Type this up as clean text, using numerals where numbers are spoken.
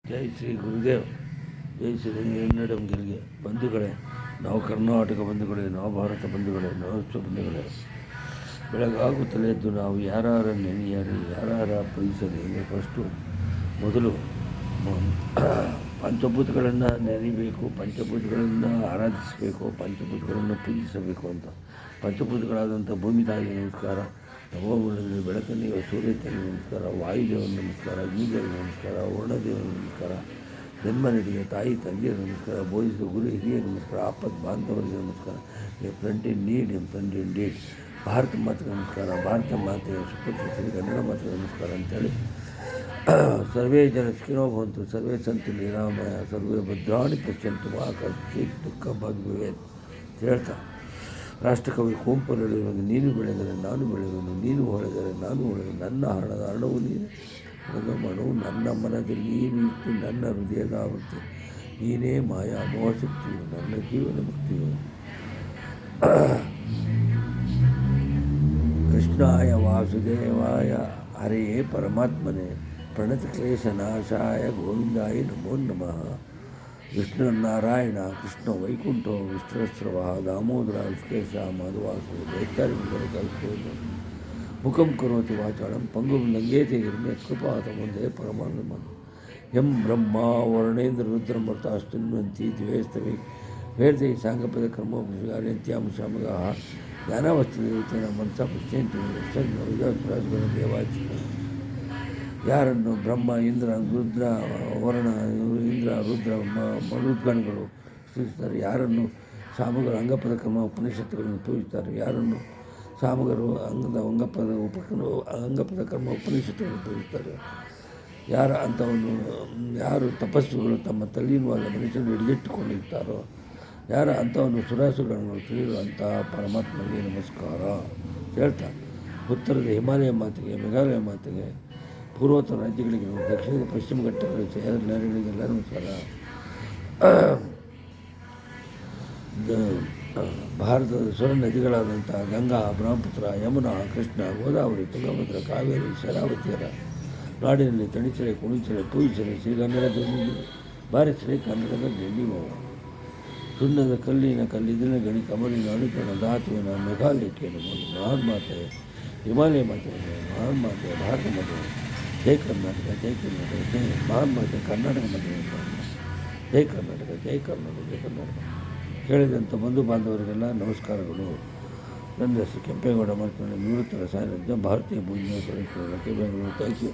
ಜೈ ಶ್ರೀ ಗುರುದೇವ್, ಜೈ ಶ್ರೀ ಗೆಲ್ಗೆ ಬಂಧುಗಳೇ, ನಾವು ಕರ್ನಾಟಕ ಬಂಧುಗಳೇ, ನಾವು ಭಾರತ ಬಂಧುಗಳೇ, ನಾವು ವಿಶ್ವ ಬಂಧುಗಳೇ. ಬೆಳಗಾಗುತ್ತಲೇ ಎದ್ದು ನಾವು ಯಾರ ನೆನೆಯರಿ, ಯಾರ ಪೂಜಿಸಲಿ. ಫಸ್ಟು ಮೊದಲು ಪಂಚಭೂತಗಳನ್ನು ನೆನೆಯಬೇಕು, ಪಂಚಭೂತಗಳನ್ನು ಆರಾಧಿಸಬೇಕು, ಪಂಚಭೂತಗಳನ್ನು ಪೂಜಿಸಬೇಕು ಅಂತ. ಪಂಚಭೂತಗಳಾದಂಥ ಭೂಮಿ ತಾಯಿಗೆ ನಮಸ್ಕಾರ, ನವೋಗುಣದಲ್ಲಿ ಬೆಳಕನ್ನಿಗೆ ಸೂರ್ಯನಿಗೆ ನಮಸ್ಕಾರ, ವಾಯುದೇವನ ನಮಸ್ಕಾರ, ಅಗ್ನಿದೇವನ ನಮಸ್ಕಾರ, ವರ್ಣದೇವನ ನಮಸ್ಕಾರ, ಜನ್ಮ ನೀಡಿದ ತಾಯಿ ತಂದೆಯ ನಮಸ್ಕಾರ, ಬೋಧಿಸುವ ಗುರು ಹಿರಿಯ ನಮಸ್ಕಾರ, ಆಪತ್ ಬಾಂಧವರಿಗೆ ನಮಸ್ಕಾರ, A friend in need, A friend in deed. Bharat ಮಾತೆಗೆ ನಮಸ್ಕಾರ, ಭಾರತ ಮಾತೆಯ ಸುಪುತ್ರ ಶ್ರೀ ಕನ್ನಡ ಮಾತೆಗೆ ನಮಸ್ಕಾರ ಅಂತೇಳಿ ಸರ್ವೇ ಜನ ಸುಖಿನೋ ಭವಂತು, ಸರ್ವೇ ಸಂತು ನಿರಾಮಯ, ಸರ್ವೇ ಭದ್ರಾಣಿ ಪಶ್ಯಂತು ಮಾ ಕಶ್ಚಿತ್ ದುಃಖ ಭಾಗ್ ಭವೇತ್ ಅಂತ ಹೇಳ್ತಾ, ರಾಷ್ಟ್ರಕವಿ ಕುವೆಂಪು ಹೇಳಿರುವಾಗ, ನೀನು ಬೆಳೆದರೆ ನಾನು ಬೆಳೆಯುವೆನು, ನೀನು ಹೊಳೆದರೆ ನಾನು ಹೊಳೆಯುವೆನು, ನನ್ನ ಹಣದ ಹಣವು ನೀನು, ನನ್ನ ಮನವು ನನ್ನ ಮನದಲ್ಲಿ ನೀನು ಇತ್ತು, ನನ್ನ ಹೃದಯದ ಆವೃತ್ತಿ ನೀನೇ ಮಾಯಾ ಮೋಹಶಕ್ತಿಯು, ನನ್ನ ಜೀವನ ಮುಕ್ತಿಯು. ಕೃಷ್ಣಾಯ ವಾಸುದೇವಾಯ ಹರೆಯೇ ಪರಮಾತ್ಮನೇ, ಪ್ರಣತ ಕ್ಲೇಶ ನಾಶಾಯ ಗೋವಿಂದಾಯ ನಮೋ ನಮಃ. ವಿಷ್ಣುನಾರಾಯಣ ಕೃಷ್ಣ ವೈಕುಂಠೋ ವಿಷ್ಣುಸ್ರವ ದಾಮೋದರ ವಿಶ್ಲೇಷ ಮಾಧವಾಸು ದೈತ್ಯಾರಿಗಳು ಕಲಿಸುವುದು. ಮುಖಂ ಕರೋತಿ ವಾಚಾಳಂ ಪಂಗುಂ ಲಂಘೇತಿ ಗಿರ್ಮ್ಯತ್ಕೃಪಾತ ಮುಂದೆ ಪರಮಾನಂದ. ಎಂ ಬ್ರಹ್ಮ ವರ್ಣೇಂದ್ರ ರುದ್ರಮರ್ತಾಸ್ತುನ್ವಂತಿ ದ್ವೇಸ್ತವಿ ವೇದೈ ಸಾಂಗಪದ ಕರ್ಮೋಪರಿತ್ಯಾಮಶಾಮಗ ಜ್ಞಾನಾವಸ್ಥೆಯ ಮನಸ ಪಶ್ಯಂತಿ ವಿಧಾಸ್ಪರಾಜಗಳ ದೇವಾಚಿ. ಯಾರನ್ನು ಬ್ರಹ್ಮ ಇಂದ್ರ ರುದ್ರ ವರ್ಣ ಇಂದ್ರ ರುದ್ರ ಮರುದ್ಗಣಗಳು ಸ್ತುತಿಸ್ತಾರೆ, ಯಾರನ್ನು ಸಾಮಗಳು ಅಂಗಪದ ಕರ್ಮ ಉಪನಿಷತ್ತುಗಳನ್ನು ಪೂಜಿಸ್ತಾರೆ, ಯಾರನ್ನು ಸಾಮಗರು ಅಂಗಪದ ಕರ್ಮ ಉಪನಿಷತ್ತುಗಳನ್ನು ಪೂಜಿಸ್ತಾರೆ, ಯಾರು ತಪಸ್ವಿಗಳು ತಮ್ಮ ತಲ್ಲೀನವಾದ ಮನುಷ್ಯನ ಹಿಡಿದಿಟ್ಟುಕೊಂಡಿರ್ತಾರೋ, ಯಾರ ಅಂಥವನ್ನು ಸುರಾಸುರಗಣಗಳು ತಿಳಿದು ಅಂತಹ ಪರಮಾತ್ಮನಿಗೆ ನಮಸ್ಕಾರ ಹೇಳ್ತಾ, ಉತ್ತರದ ಹಿಮಾಲಯ ಮಾತೆಗೆ, ಮೇಘಾಲಯ ಮಾತೆಗೆ, ಪೂರ್ವೋತ್ತರ ರಾಜ್ಯಗಳಿಗೆ, ದಕ್ಷಿಣದ ಪಶ್ಚಿಮ ಘಟ್ಟಗಳಿಗೆ, ನೆರೆಗಳಿಗೆಲ್ಲ ನಮಸ್ಕಾರ. ಭಾರತದ ಸ್ವರ ನದಿಗಳಾದಂಥ ಗಂಗಾ, ಬ್ರಹ್ಮಪುತ್ರ, ಯಮುನಾ, ಕೃಷ್ಣ, ಗೋದಾವರಿ, ತುಂಗಭದ್ರಾ, ಕಾವೇರಿ, ಶರಾವತಿಯರ ನಾಡಿನಲ್ಲಿ ತಣಿಸರೆ, ಕುಣಿಸರೆ, ಪೂಜಿಸರೆ ಶ್ರೀಗನ್ನಡದಲ್ಲಿ ಬಾರಿಸರೆ ಕನ್ನಡದ ಗೆಲ್ಲಿವು. ಸುಣ್ಣದ ಕಲ್ಲಿನ ಗಣಿ ಕಮಲಿನ ಅಣುಕಣ ಧಾತುವಿನ ಮೇಘಾಲಯಕ್ಕೆ ಮಹಾನ್ಮಾತೆ, ಹಿಮಾಲಯ ಮಾತೆ, ಮಹಾನ್ಮಾತೆ, ಭಾರತ ಮಾತೆ, ಜೈ ಕರ್ನಾಟಕ, ಜೈ ಕರ್ನಾಟಕ, ಜೈ ಮಹಾನ್ಮಾತೆ, ಕರ್ನಾಟಕ ಮಾತೆ, ಜೈ ಕರ್ನಾಟಕ, ಜೈ ಕರ್ನಾಟಕ, ಜೈ ಕರ್ನಾಟಕ. ಕೇಳಿದಂಥ ಬಂಧು ಬಾಂಧವರಿಗೆಲ್ಲ ನಮಸ್ಕಾರಗಳು. ನನ್ನ ಹೆಸರು ಕೆಂಪೇಗೌಡ ಮಾಡ್ಕೊಂಡು ನಿವೃತ್ತ ರಸಾಯನ ಭಾರತೀಯ ಭೂಮಿ ಬೆಂಗಳೂರು. Thank you.